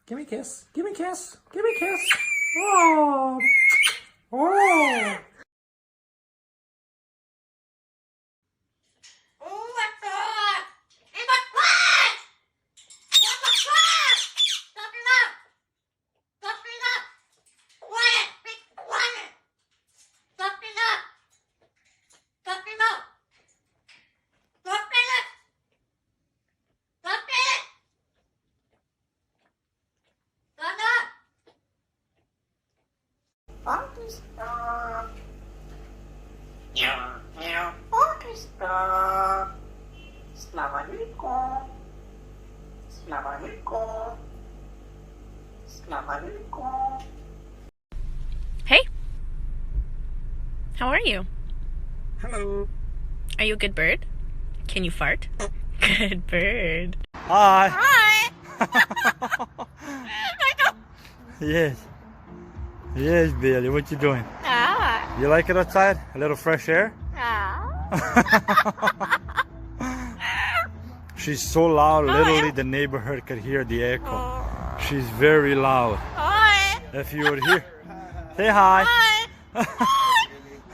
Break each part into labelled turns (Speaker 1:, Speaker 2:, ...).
Speaker 1: Give me a kiss. Give me a kiss. Give me a kiss. Oh. Oh.
Speaker 2: Orchestra. Meow, meow. Orchestra. Slavaniko. Slavaniko. Slavaniko.
Speaker 3: Hey. How are you?
Speaker 1: Hello.
Speaker 3: Are you a good bird? Can you fart? Good bird.
Speaker 1: Hi.
Speaker 3: Hi.
Speaker 1: Yes. Yes, Bailey. What you doing?
Speaker 3: Ah.
Speaker 1: You like it outside? A little fresh air?
Speaker 3: Ah.
Speaker 1: She's so loud, literally the neighborhood could hear the echo. She's very loud.
Speaker 3: Hi.
Speaker 1: If you would hear. Say hi.
Speaker 3: Hi.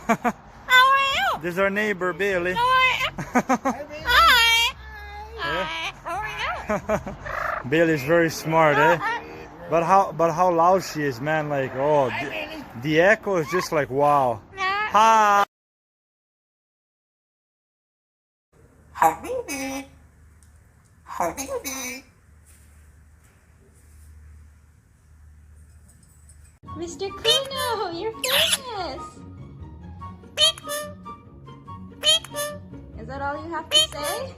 Speaker 3: How are you?
Speaker 1: This is our neighbor, Bailey.
Speaker 3: How are you? Hi. Hi. How are you?
Speaker 1: Bailey's very smart, eh? But how loud she is, man! Like, oh, the echo is just like wow. Hi.
Speaker 2: Habibi. Habibi.
Speaker 4: Mr. Kuno, you're famous! Is that all you have to say?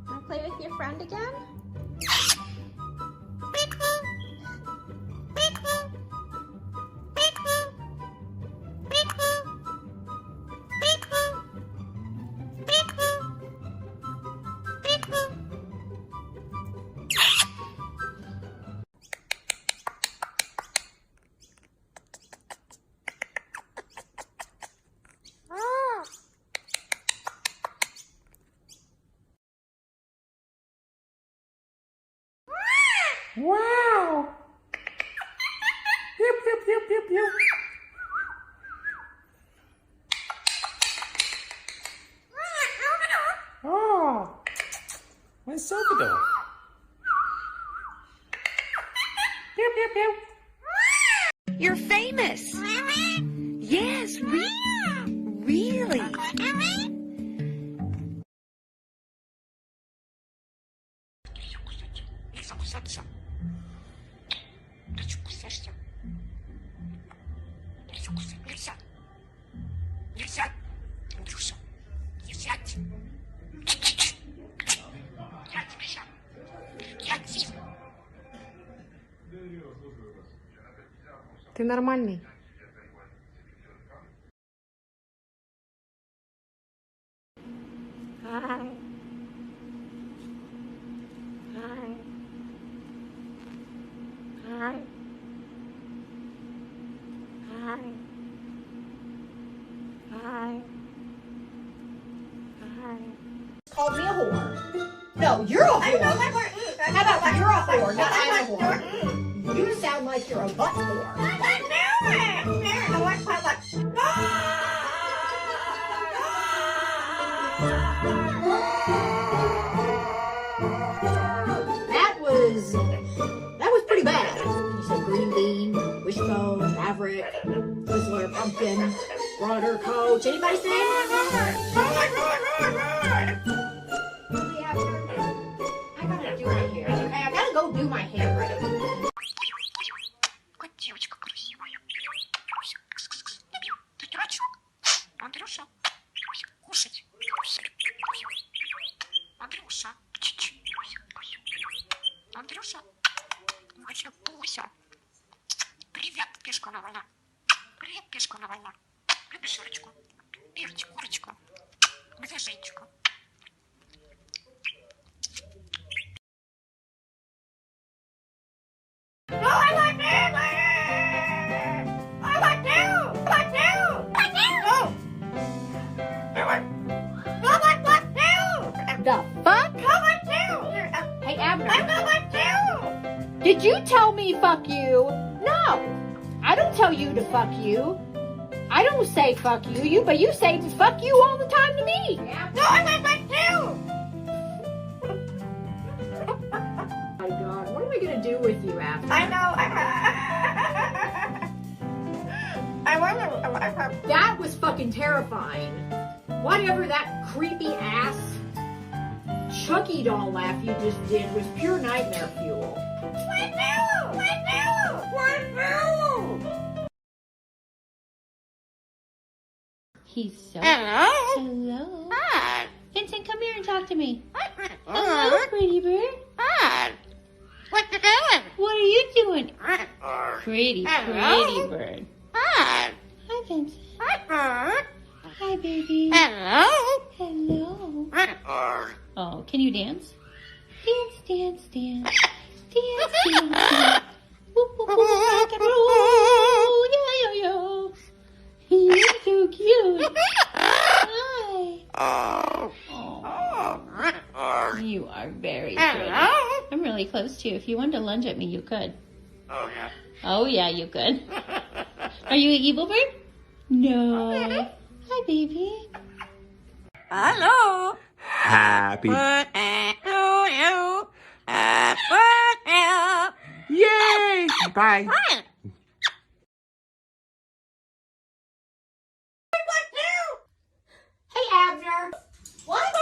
Speaker 4: Wanna play with your friend again?
Speaker 1: Wow. Pew pew pew pew pew. Oh, my Salvador. Pew pew pew.
Speaker 3: You're famous. Yes, really.
Speaker 5: Ты нормальный.
Speaker 4: Hi. Hi. Hi. Hi. Hi. Hi.
Speaker 6: Called me a whore. No, you're a whore. How about you're a whore, not I'm a whore. You sound like you're a butt whore. That was pretty bad. You said green bean, wishbone, maverick, Whistler, pumpkin, broader coach. Anybody say anything? I gotta do my hair. Okay, I gotta go do my hair right now.
Speaker 2: Девочка красивая. Ты дурачок? Андрюша, кушать. Андрюша. Андрюша. Вообще Пуся. Привет, пешка на война. Привет, пешка на война. Любишь рыбочку? Перчик, курочку. Где Женечка?
Speaker 6: The fuck? Hey, Abner.
Speaker 2: I know what to.
Speaker 6: Did you tell me fuck you? No. I don't tell you to fuck you. I don't say fuck you, but you say fuck you all the time to me.
Speaker 2: No, I know what to.
Speaker 6: Oh my God, what am I gonna do with you, Abner?
Speaker 2: I know. I wonder.
Speaker 6: That was fucking terrifying. Whatever that creepy ass Chucky doll laugh you just did was pure nightmare fuel.
Speaker 2: What now? What now? What now?
Speaker 3: He's so.
Speaker 2: Hello.
Speaker 3: Hello.
Speaker 2: Hi.
Speaker 3: Vincent, come here and talk to me.
Speaker 2: Hello.
Speaker 3: Hello, pretty bird.
Speaker 2: Hi. What you doing?
Speaker 3: What are you doing? Pretty
Speaker 2: Hello.
Speaker 3: bird.
Speaker 2: Hi.
Speaker 3: Hi, Vincent.
Speaker 2: Hi, bird.
Speaker 3: Hi, baby.
Speaker 2: Hello.
Speaker 3: Hello.
Speaker 2: Hi, bird.
Speaker 3: Oh, can you dance? Dance, dance, dance. Dance, dance, dance. Whoop, whoop, whoop, rock and roll. Yo, yo, yo. You're so cute. Hi.
Speaker 2: Oh.
Speaker 3: Oh, you are very pretty.
Speaker 2: Hello.
Speaker 3: I'm really close to you. If you wanted to lunge at me, you could.
Speaker 2: Oh, yeah.
Speaker 3: Oh, yeah, you could. Are you an evil bird? No. Hi, baby.
Speaker 2: Hello.
Speaker 7: Happy.
Speaker 2: Birthday to you. Happy birthday.
Speaker 7: Yay! Bye.
Speaker 2: Hi.
Speaker 6: Hey, Abner. What?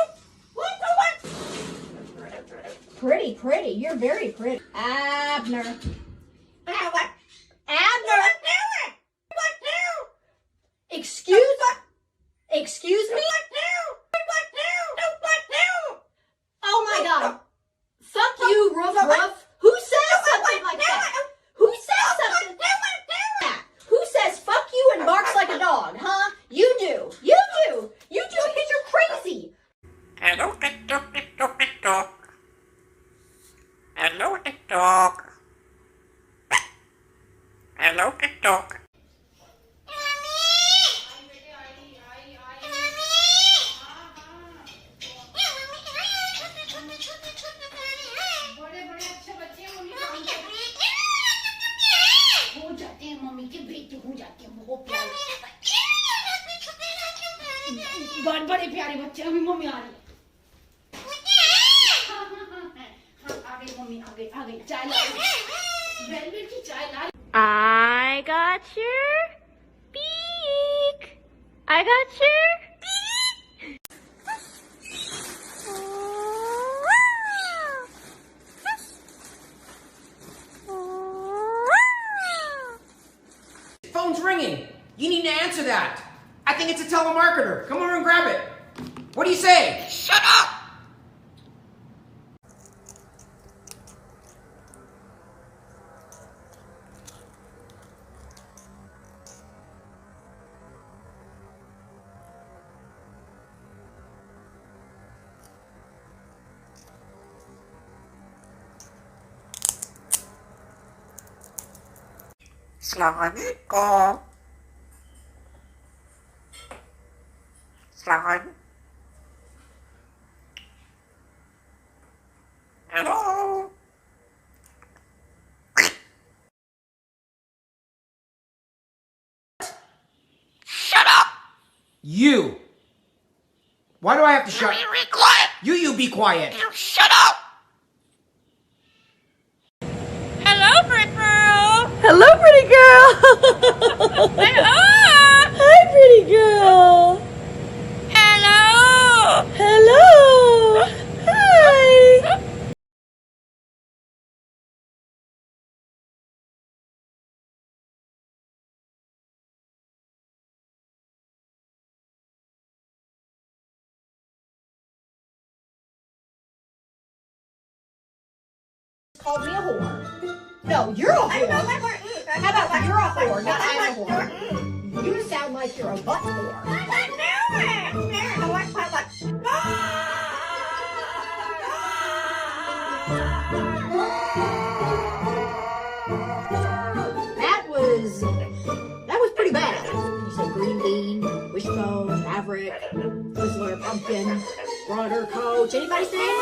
Speaker 6: Pretty. You're very pretty. Abner.
Speaker 2: What?
Speaker 6: Abner. Excuse me? Oh my God. Fuck you, Ruff. Who says something like that? Who says something like that? Who says fuck you and barks like a dog, huh? You do. You do because you're crazy.
Speaker 2: Hello, TikTok, TikTok, TikTok. Hello, TikTok. Hello, TikTok.
Speaker 6: बड़े प्यारे बच्चे अभी mummy आ रही है आ गई mummy आ गई चाय ला velvet की चाय ला
Speaker 3: I got your beak. I got your beak.
Speaker 8: Phone's ringing. You need to answer that. I think it's a telemarketer. Come over and grab it. What do you say?
Speaker 2: Shut up! Assalamualaikum. Assalamualaikum. Hello. Shut up!
Speaker 8: You. Why do I have to shut?
Speaker 2: You be quiet.
Speaker 8: You be quiet.
Speaker 2: You shut up. Hello, pretty girl.
Speaker 4: Hello, pretty girl.
Speaker 2: Hello.
Speaker 4: Hi, pretty girl.
Speaker 2: Hello.
Speaker 4: Hello. Hi.
Speaker 6: Called me a whore. No, you're a whore. How about you're a whore, not I'm a whore? You sound like you're a butt whore. That was pretty bad. You said green bean, wishbone, maverick, Whistler, pumpkin, Runner coach. Anybody say?